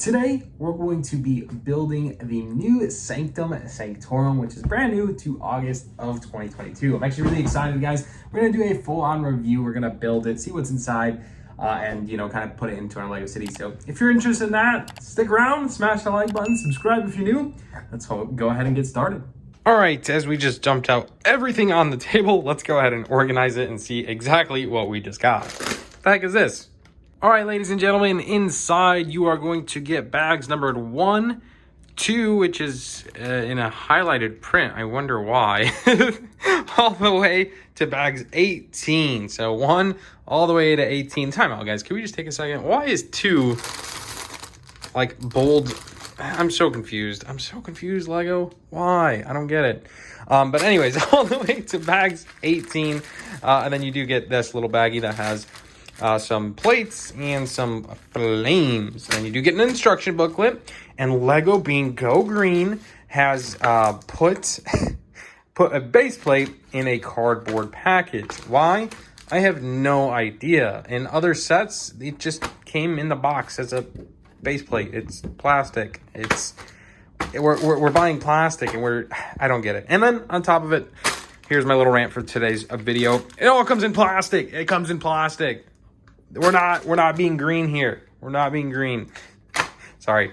Today, we're going to be building the new Sanctum Sanctorum, which is brand new to August of 2022. I'm actually really excited, guys. We're going to do a full-on review. We're going to build it, see what's inside, and, kind of put it into our LEGO city. So if you're interested in that, stick around, smash the like button, subscribe if you're new. Let's go ahead and get started. All right, as we just jumped out everything on the table, let's go ahead and organize it and see exactly what we just got. What the heck is this? All right, ladies and gentlemen, inside you are going to get bags numbered 1, 2, which is in a highlighted print. I wonder why. All the way to bags 18. So 1 all the way to 18. Time out, guys. Can we just take a second? Why is 2 like bold? I'm so confused. LEGO. Why? I don't get it. But anyways, all the way to bags 18. And then you do get this little baggie that has some plates and some flames. And you do get an instruction booklet. And LEGO, being Go Green, has put a base plate in a cardboard package. Why? I have no idea. In other sets, it just came in the box as a base plate. It's plastic. We're buying plastic, and I don't get it. And then on top of it, here's my little rant for today's video. It all comes in plastic. It comes in plastic. We're not being green here. We're not being green. Sorry.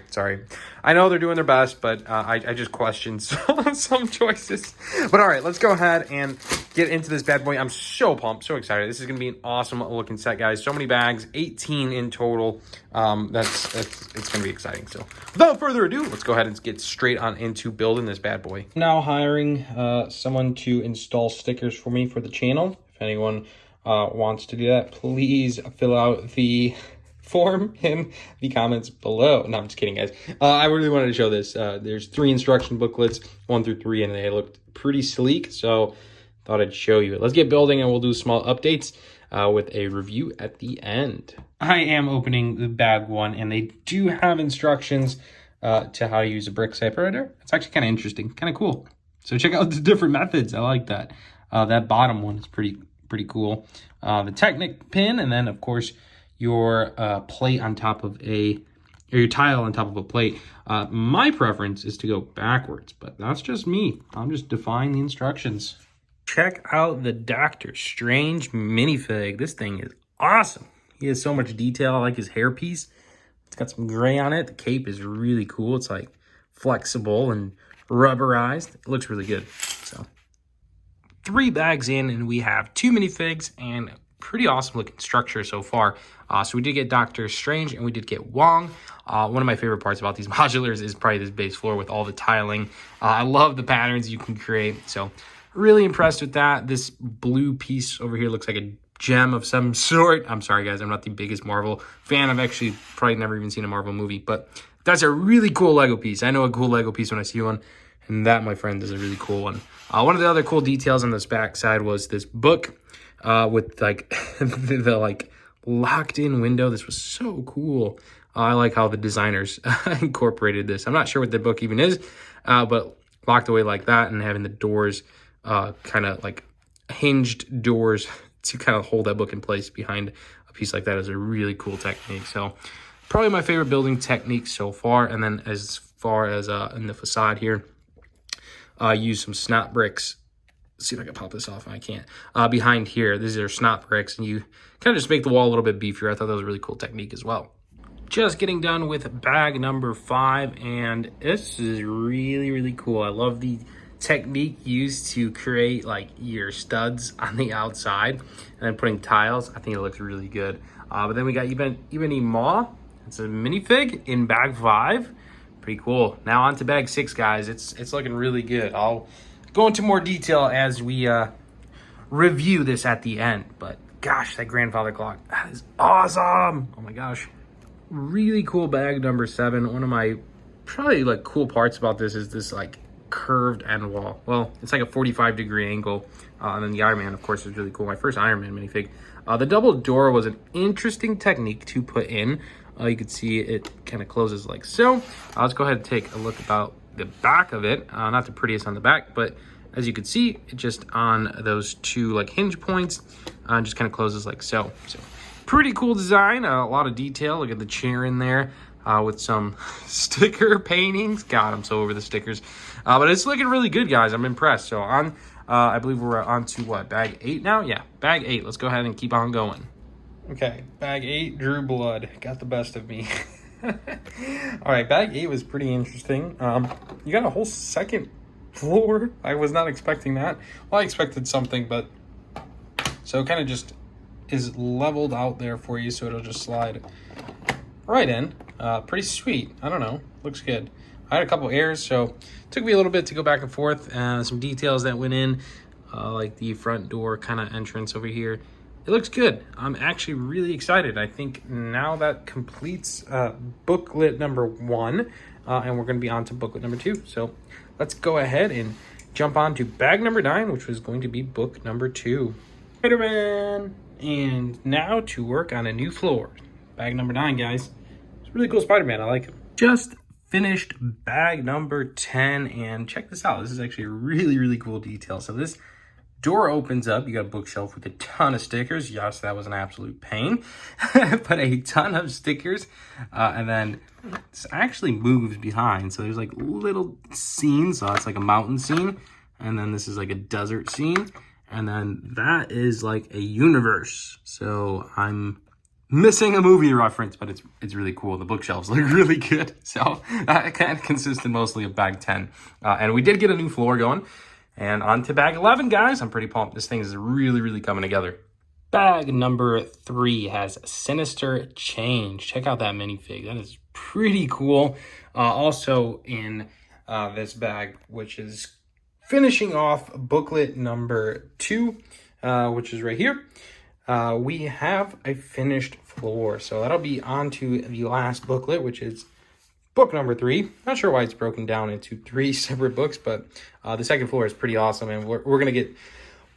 I know they're doing their best, but I just questioned some choices. But all right, let's go ahead and get into this bad boy. I'm so pumped, so excited. This is going to be an awesome looking set, guys. So many bags, 18 in total. It's going to be exciting. So without further ado, let's go ahead and get straight on into building this bad boy. I'm now hiring someone to install stickers for me for the channel. If anyone wants to do that, please fill out the form in the comments below. No, I'm just kidding, guys. I really wanted to show this. There's 3 instruction booklets, 1 through 3, and they looked pretty sleek, so thought I'd show you it. Let's get building, and we'll do small updates with a review at the end. I am opening the bag 1, and they do have instructions to how to use a brick separator. It's actually kind of interesting, kind of cool. So check out the different methods. I like that. That bottom one is pretty cool. The Technic pin, and then of course your plate on top of your tile on top of a plate. My preference is to go backwards, but that's just me. I'm just defying the instructions. Check out the Dr. Strange Minifig. This thing is awesome. He has so much detail. I like his hairpiece. It's got some gray on it. The cape is really cool. It's like flexible and rubberized. It looks really good. So 3 bags in, and we have 2 minifigs and pretty awesome looking structure so far. So we did get Dr. Strange and we did get Wong. One of my favorite parts about these modulars is probably this base floor with all the tiling. I love the patterns you can create. So really impressed with that. This blue piece over here looks like a gem of some sort. I'm sorry, guys. I'm not the biggest Marvel fan. I've actually probably never even seen a Marvel movie, but that's a really cool Lego piece. I know a cool Lego piece when I see one. And that, my friend, is a really cool one. One of the other cool details on this back side was this book with like the like locked-in window. This was so cool. I like how the designers incorporated this. I'm not sure what the book even is, but locked away like that and having the doors kind of like hinged doors to kind of hold that book in place behind a piece like that is a really cool technique. So probably my favorite building technique so far. And then as far as in the facade here, use some snap bricks. Let's see if I can pop this off. I can't. Behind here, these are snap bricks, and you kind of just make the wall a little bit beefier. I thought that was a really cool technique as well. Just getting done with bag number 5, and this is really cool. I love the technique used to create like your studs on the outside, and then putting tiles. I think it looks really good. But then we got Ebony Maw. It's a minifig in bag 5. Pretty cool. Now on to bag 6, guys. It's looking really good. I'll go into more detail as we review this at the end. But gosh, that grandfather clock, that is awesome. Oh my gosh. Really cool bag number 7. One of my probably like cool parts about this is this like curved end wall. Well, it's like a 45-degree angle. And then the Iron Man, of course, is really cool. My first Iron Man minifig. The double door was an interesting technique to put in. You can see it kind of closes like so. Let's go ahead and take a look about the back of it. Not the prettiest on the back, but as you can see, it just on those 2 like hinge points, just kind of closes like so. So pretty cool design, a lot of detail. Look at the chair in there. with some sticker paintings. God, I'm so over the stickers. But it's looking really good, guys. I'm impressed. So on, I believe we're on to what, bag 8 now? Yeah, bag 8. Let's go ahead and keep on going. Okay, bag 8, Drew Blood. Got the best of me. All right, bag 8 was pretty interesting. You got a whole second floor. I was not expecting that. Well, I expected something, but so it kind of just is leveled out there for you, so it'll just slide right in. Pretty sweet. I don't know. Looks good. I had a couple errors, so it took me a little bit to go back and forth. Some details that went in, like the front door kind of entrance over here. It looks good. I'm actually really excited. I think now that completes booklet number 1, and we're going to be on to booklet number 2. So let's go ahead and jump on to bag number 9, which was going to be book number 2. Spider-Man! And now to work on a new floor. Bag number 9, guys. It's a really cool Spider-Man. I like him. Just finished bag number 10, and check this out. This is actually a really, really cool detail. So this door opens up. You got a bookshelf with a ton of stickers. Yes, that was an absolute pain. But a ton of stickers. And then this actually moves behind. So there's like little scenes. So it's like a mountain scene. And then this is like a desert scene. And then that is like a universe. So I'm missing a movie reference, but it's really cool. The bookshelves look really good. So that kind of consisted mostly of bag 10. And we did get a new floor going. And on to bag 11, guys. I'm pretty pumped. This thing is really, really coming together. Bag number 3 has Sinister Change. Check out that minifig. That is pretty cool. Also in this bag, which is finishing off booklet number 2, which is right here. We have a finished floor. So that'll be on to the last booklet, which is book number 3. Not sure why it's broken down into 3 separate books, but the second floor is pretty awesome, and we're going to get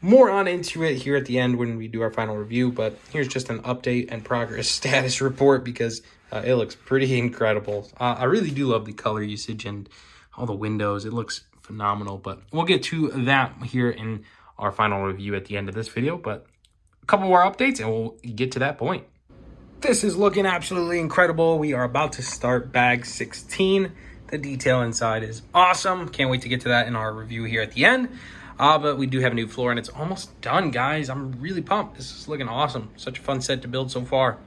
more on into it here at the end when we do our final review. But here's just an update and progress status report because it looks pretty incredible. I really do love the color usage and all the windows. It looks phenomenal, but we'll get to that here in our final review at the end of this video. But a couple more updates and we'll get to that point. This is looking absolutely incredible. We are about to start bag 16. The detail inside is awesome. Can't wait to get to that in our review here at the end. But we do have a new floor and it's almost done, guys. I'm really pumped. This is looking awesome. Such a fun set to build so far.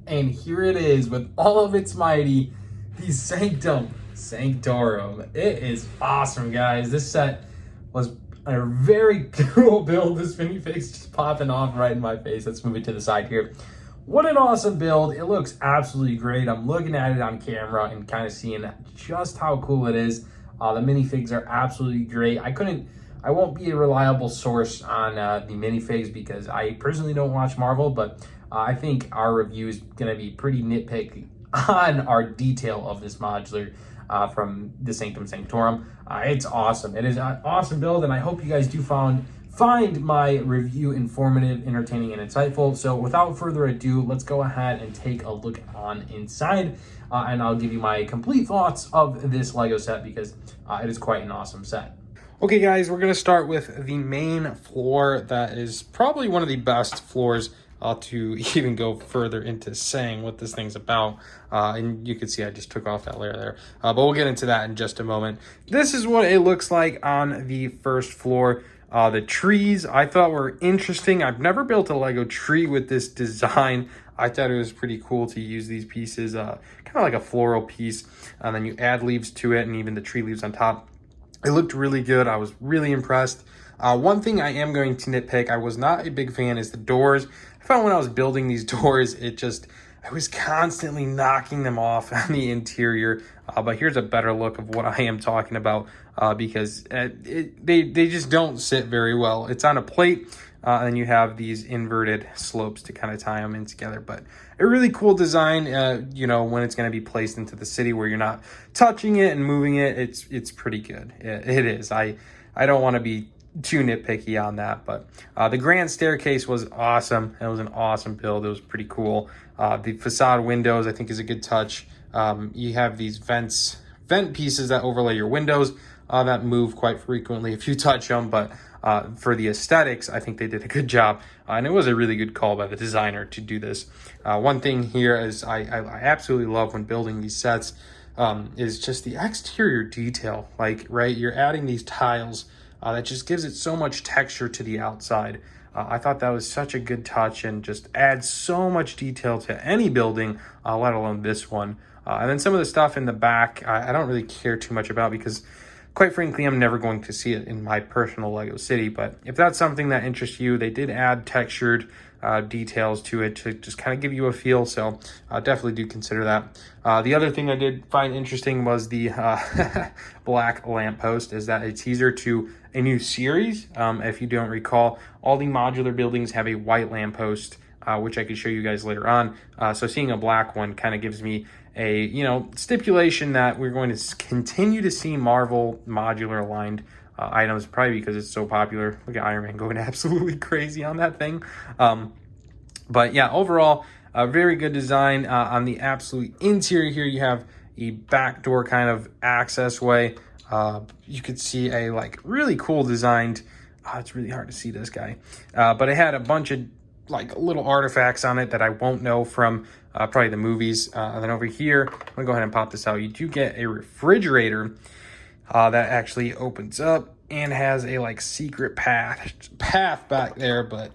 And here it is with all of its mighty, the Sanctum Sanctorum. It is awesome, guys. This set was a very cool build. This minifig's just popping off right in my face. Let's move it to the side here. What an awesome build. It looks absolutely great. I'm looking at it on camera and kind of seeing just how cool it is. The minifigs are absolutely great. I won't be a reliable source on the minifigs because I personally don't watch Marvel, but I think our review is going to be pretty nitpicky on our detail of this modular from the Sanctum Sanctorum. It's awesome. It is an awesome build, and I hope you guys do find my review informative, entertaining, and insightful. So without further ado, let's go ahead and take a look on inside, and I'll give you my complete thoughts of this Lego set because it is quite an awesome set. Okay, guys, we're going to start with the main floor. That is probably one of the best floors to even go further into saying what this thing's about. And you can see I just took off that layer there. But we'll get into that in just a moment. This is what it looks like on the first floor. The trees I thought were interesting. I've never built a Lego tree with this design. I thought it was pretty cool to use these pieces, kind of like a floral piece. And then you add leaves to it and even the tree leaves on top. It looked really good. I was really impressed. One thing I am going to nitpick, I was not a big fan, is the doors. I found when I was building these doors, I was constantly knocking them off on the interior. But here's a better look of what I am talking about because they just don't sit very well. It's on a plate and you have these inverted slopes to kind of tie them in together. But a really cool design, when it's going to be placed into the city where you're not touching it and moving it, it's pretty good. It is. I don't want to be too nitpicky on that, but the grand staircase was awesome. It was an awesome build. It was pretty cool. The facade windows I think is a good touch. You have these vent pieces that overlay your windows that move quite frequently if you touch them, but for the aesthetics, I think they did a good job. And it was a really good call by the designer to do this. One thing here is I absolutely love when building these sets is just the exterior detail. Like, right, you're adding these tiles that just gives it so much texture to the outside. I thought that was such a good touch and just adds so much detail to any building, let alone this one. And then some of the stuff in the back, I don't really care too much about because, quite frankly, I'm never going to see it in my personal Lego city. But if that's something that interests you, they did add textured details to it to just kind of give you a feel. So definitely do consider that. The other thing I did find interesting was the black lamppost. Is that a teaser to a new series? If you don't recall, all the modular buildings have a white lamppost, which I could show you guys later on. So seeing a black one kind of gives me a, you know, stipulation that we're going to continue to see Marvel modular aligned items, probably because it's so popular. Look at Iron Man going absolutely crazy on that thing. But yeah, overall, a very good design. On the absolute interior here, you have a backdoor kind of access way. You could see a like really cool designed, it's really hard to see this guy, but it had a bunch of like little artifacts on it that I won't know from probably the movies. And then over here, I'm gonna go ahead and pop this out. You do get a refrigerator that actually opens up and has a like secret path back there, but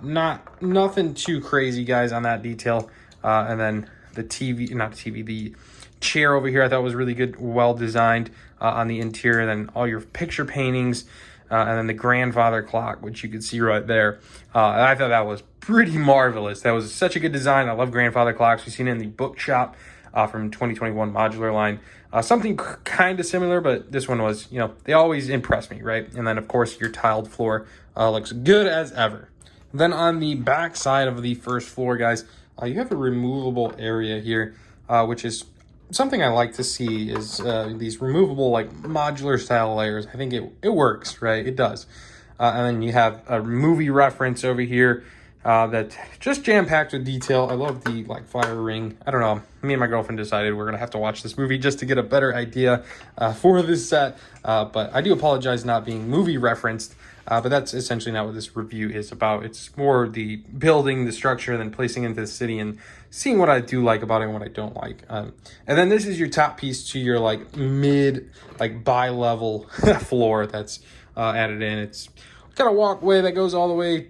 nothing too crazy, guys, on that detail. And then the the chair over here I thought was really good, well designed on the interior. Then all your picture paintings, and then the grandfather clock, which you can see right there. I thought that was pretty marvelous. That was such a good design. I love grandfather clocks. We've seen it in the bookshop from 2021 modular line. Something kind of similar, but this one was, you know, they always impress me, right? And then, of course, your tiled floor looks good as ever. Then on the back side of the first floor, guys, you have a removable area here, which is something I like to see is these removable like modular style layers. I think it works, right? It does. And then you have a movie reference over here that just jam-packed with detail. I love the like fire ring. I don't know. Me and my girlfriend decided we're gonna have to watch this movie just to get a better idea for this set. But I do apologize not being movie referenced. But that's essentially not what this review is about. It's more the building, the structure, and then placing into the city and seeing what I do like about it and what I don't like. And then this is your top piece to your like mid, like bi-level floor that's added in. It's got a walkway that goes all the way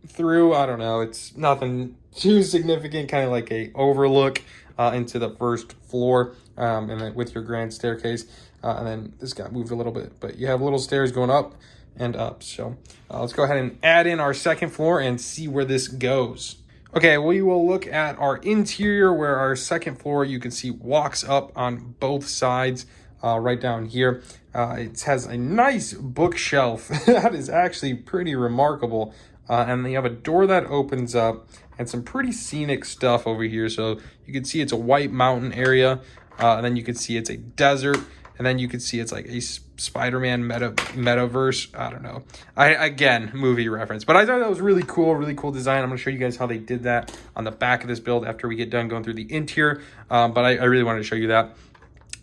through. I don't know. It's nothing too significant, kind of like a overlook into the first floor, and then with your grand staircase. And then this got moved a little bit, but you have little stairs going up and up. So let's go ahead and add in our second floor and see where this goes. Okay, we will look at our interior where our second floor, you can see, walks up on both sides right down here. It has a nice bookshelf that is actually pretty remarkable. And then you have a door that opens up and some pretty scenic stuff over here. So you can see it's a white mountain area, and then you can see it's a desert. And then you can see it's like a Spider-Man metaverse. I don't know. Again, movie reference. But I thought that was really cool design. I'm going to show you guys how they did that on the back of this build after we get done going through the interior. But I really wanted to show you that.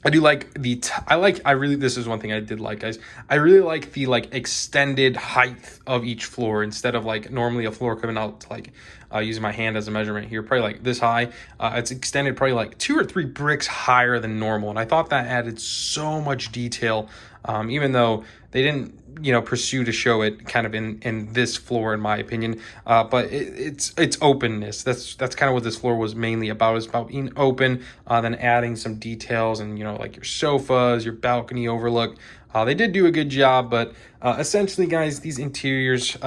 I do like this is one thing I did like, guys. I really like the like extended height of each floor instead of like normally a floor coming out to like using my hand as a measurement here, probably like this high. It's extended probably like 2 or 3 bricks higher than normal. And I thought that added so much detail, even though they didn't, you know, pursue to show it kind of in this floor, in my opinion. But it's openness. That's kind of what this floor was mainly about. It's about being open, then adding some details and, you know, like your sofas, your balcony overlook. They did do a good job, but essentially, guys, these interiors,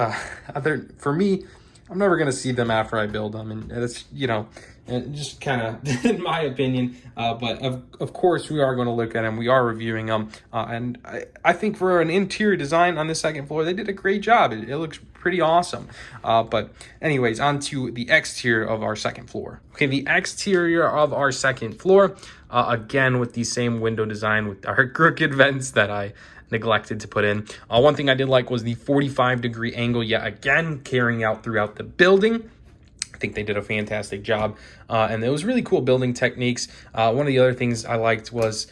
for me, I'm never going to see them after I build them. And that's, you know, just kind of in my opinion. But of course, we are going to look at them. We are reviewing them. And I think for an interior design on the second floor, they did a great job. It looks pretty awesome. But anyways, on to the exterior of our second floor. Okay, the exterior of our second floor, again, with the same window design with our crooked vents that I neglected to put in. One thing I did like was the 45-degree angle yet again carrying out throughout the building. I think they did a fantastic job, and it was really cool building techniques. One of the other things I liked was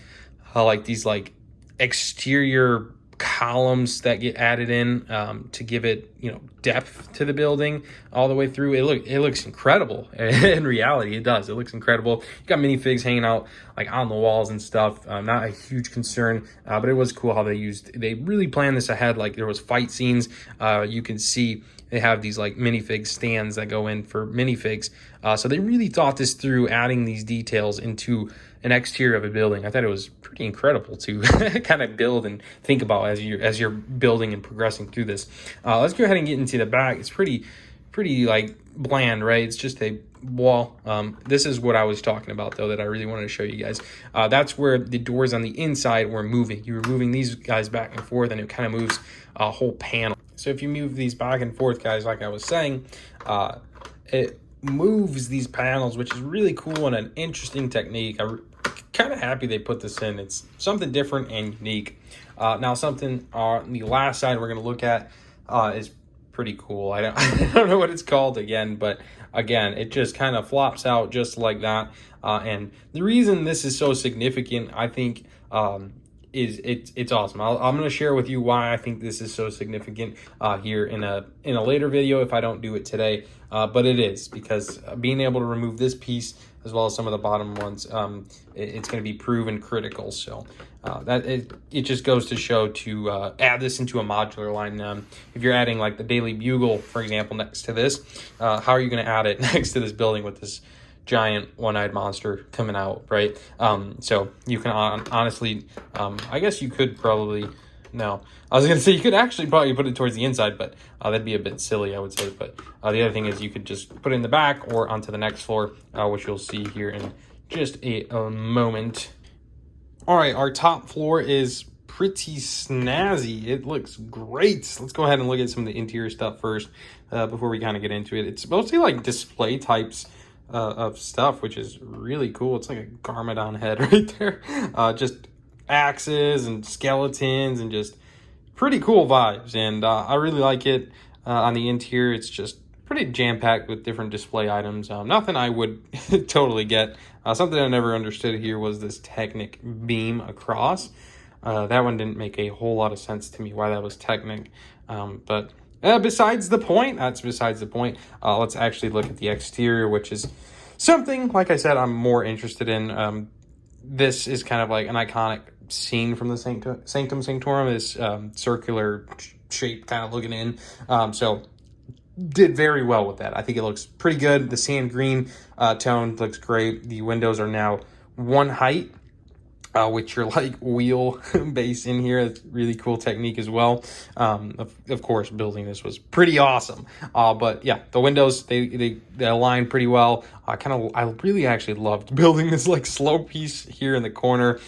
like these like exterior columns that get added in to give it, you know, depth to the building all the way through. It looks incredible. In reality, it does. It looks incredible. You got minifigs hanging out like on the walls and stuff. Not a huge concern, but it was cool how they really planned this ahead. Like there was fight scenes. You can see they have these like minifig stands that go in for minifigs. So they really thought this through, adding these details into an exterior of a building. I thought it was pretty incredible to kind of build and think about as you're building and progressing through this. Let's go ahead and get into the back. It's pretty like bland, right? It's just a wall. This is what I was talking about though, that I really wanted to show you guys. That's where the doors on the inside were moving. You were moving these guys back and forth, and it kind of moves a whole panel. So if you move these back and forth, guys, like I was saying, it moves these panels, which is really cool and an interesting technique. I'm kind of happy they put this in. It's something different and unique. Now something on the last side we're going to look at is pretty cool. I don't know what it's called again, but again, it just kind of flops out just like that. And the reason this is so significant, I think, is it's awesome. I'm going to share with you why I think this is so significant here in a later video if I don't do it today. But it is, because being able to remove this piece as well as some of the bottom ones, it's going to be proven critical. So that it just goes to show to add this into a modular line. If you're adding like the Daily Bugle, for example, next to this, how are you going to add it next to this building with this giant one-eyed monster coming out, right? So you can honestly, I guess you could probably, no, I was gonna say you could actually probably put it towards the inside, but that'd be a bit silly, I would say. But the other thing is you could just put it in the back or onto the next floor, which you'll see here in just a moment. All right, our top floor is pretty snazzy. It looks great. Let's go ahead and look at some of the interior stuff first before we kind of get into it. It's mostly like display types of stuff, which is really cool. It's like a Garmadon head right there. Just axes and skeletons and just pretty cool vibes. And I really like it. On the interior, it's just pretty jam-packed with different display items. Nothing I would totally get. Something I never understood here was this Technic beam across. That one didn't make a whole lot of sense to me why that was Technic. But besides the point, that's besides the point. Let's actually look at the exterior, which is something, like I said, I'm more interested in. This is kind of like an iconic scene from the Sanctum Sanctorum, this circular shape kind of looking in. So did very well with that. I think it looks pretty good. The sand green tone looks great. The windows are now one height, with your like wheel base in here. It's really cool technique as well. Of course, building this was pretty awesome. But yeah, the windows, they align pretty well. I really actually loved building this like slow piece here in the corner.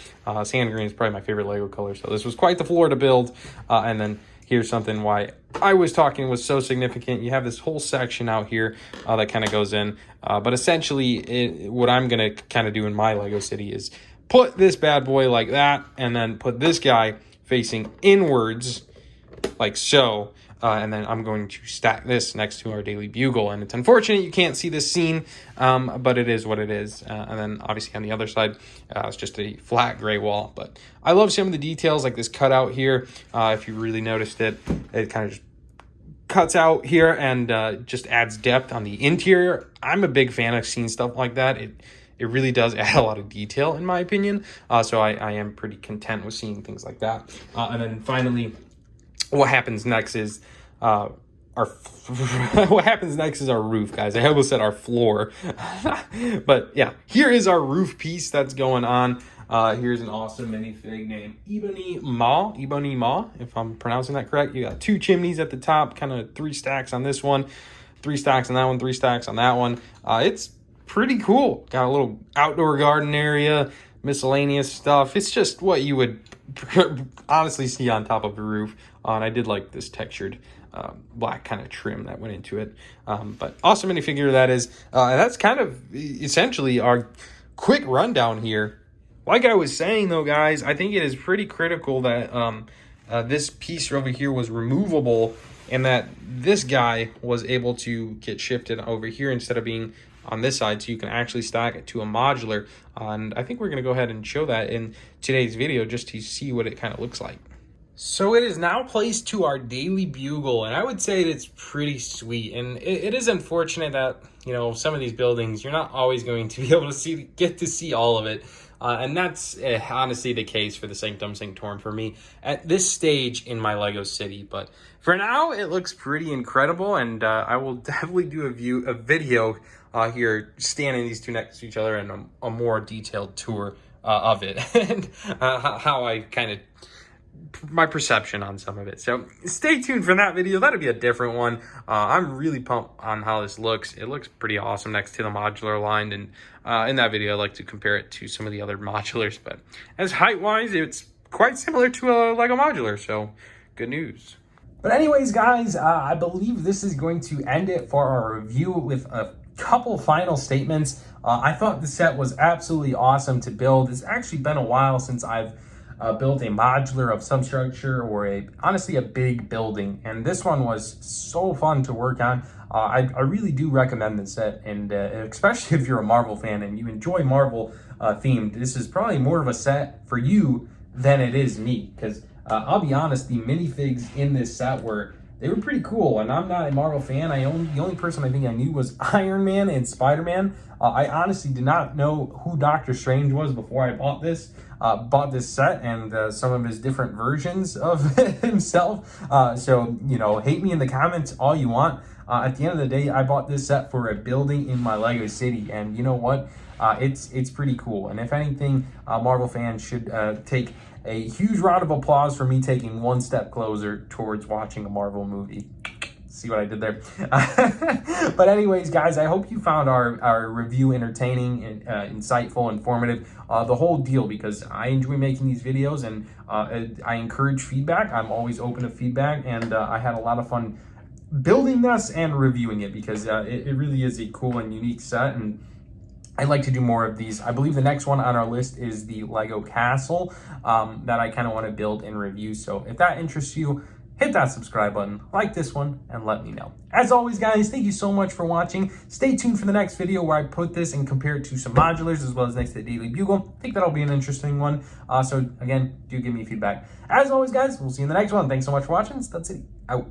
Sand green is probably my favorite Lego color, so this was quite the floor to build. And then here's something why I was talking was so significant. You have this whole section out here that kind of goes in. But essentially, what I'm going to kind of do in my Lego city is put this bad boy like that, and then put this guy facing inwards like so. And then I'm going to stack this next to our Daily Bugle. And it's unfortunate you can't see this scene, but it is what it is. And then obviously on the other side, it's just a flat gray wall. But I love some of the details, like this cutout here. If you really noticed it, it kind of just cuts out here and just adds depth on the interior. I'm a big fan of seeing stuff like that. It really does add a lot of detail, in my opinion. So I am pretty content with seeing things like that. And then finally, what happens next is our roof, guys. I almost said our floor. But yeah, here is our roof piece that's going on. Here's an awesome minifig named Ebony Ma, if I'm pronouncing that correct. You got 2 chimneys at the top, kind of 3 stacks on this one, 3 stacks on that one, 3 stacks on that one. It's pretty cool. Got a little outdoor garden area, miscellaneous stuff. It's just what you would honestly see on top of a roof. And I did like this textured black kind of trim that went into it. But awesome minifigure that is. And that's kind of essentially our quick rundown here. Like I was saying though, guys, I think it is pretty critical that this piece over here was removable, and that this guy was able to get shifted over here instead of being on this side, so you can actually stack it to a modular. And I think we're going to go ahead and show that in today's video just to see what it kind of looks like. So it is now placed to our daily bugle, and I would say it's pretty sweet. And it is unfortunate that, you know, some of these buildings, you're not always going to be able to get to see all of it. And that's honestly the case for the Sanctum Sanctorum for me at this stage in my Lego city. But for now, it looks pretty incredible, and I will definitely do a video here, standing these two next to each other, and a more detailed tour of it, and how I kind of my perception on some of it. So stay tuned for that video. That'll be a different one. I'm really pumped on how this looks. It looks pretty awesome next to the modular line, and in that video I like to compare it to some of the other modulars, but as height wise it's quite similar to a Lego modular, so good news. But anyways, guys, I believe this is going to end it for our review with a couple final statements. I thought the set was absolutely awesome to build. It's actually been a while since I've built a modular of some structure, or honestly a big building, and this one was so fun to work on. I really do recommend this set, and especially if you're a Marvel fan and you enjoy Marvel themed, this is probably more of a set for you than it is me, because I'll be honest, the minifigs in this set were pretty cool, and I'm not a Marvel fan. The only person I think I knew was Iron Man and Spider-Man. I honestly did not know who Doctor Strange was before I bought this set and some of his different versions of himself. So, you know, hate me in the comments all you want. At the end of the day, I bought this set for a building in my Lego city, and you know what? It's pretty cool. And if anything, Marvel fans should take a huge round of applause for me taking one step closer towards watching a Marvel movie. See what I did there? But anyways, guys, I hope you found our review entertaining and insightful, informative, the whole deal, because I enjoy making these videos, and I encourage feedback. I'm always open to feedback, and I had a lot of fun building this and reviewing it, because it really is a cool and unique set, and I'd like to do more of these. I believe the next one on our list is the Lego Castle that I kind of want to build and review. So if that interests you, hit that subscribe button, like this one, and let me know. As always, guys, thank you so much for watching. Stay tuned for the next video where I put this and compare it to some modulars, as well as next to the Daily Bugle. I think that'll be an interesting one. So again, do give me feedback. As always, guys, we'll see you in the next one. Thanks so much for watching. That's it. Out.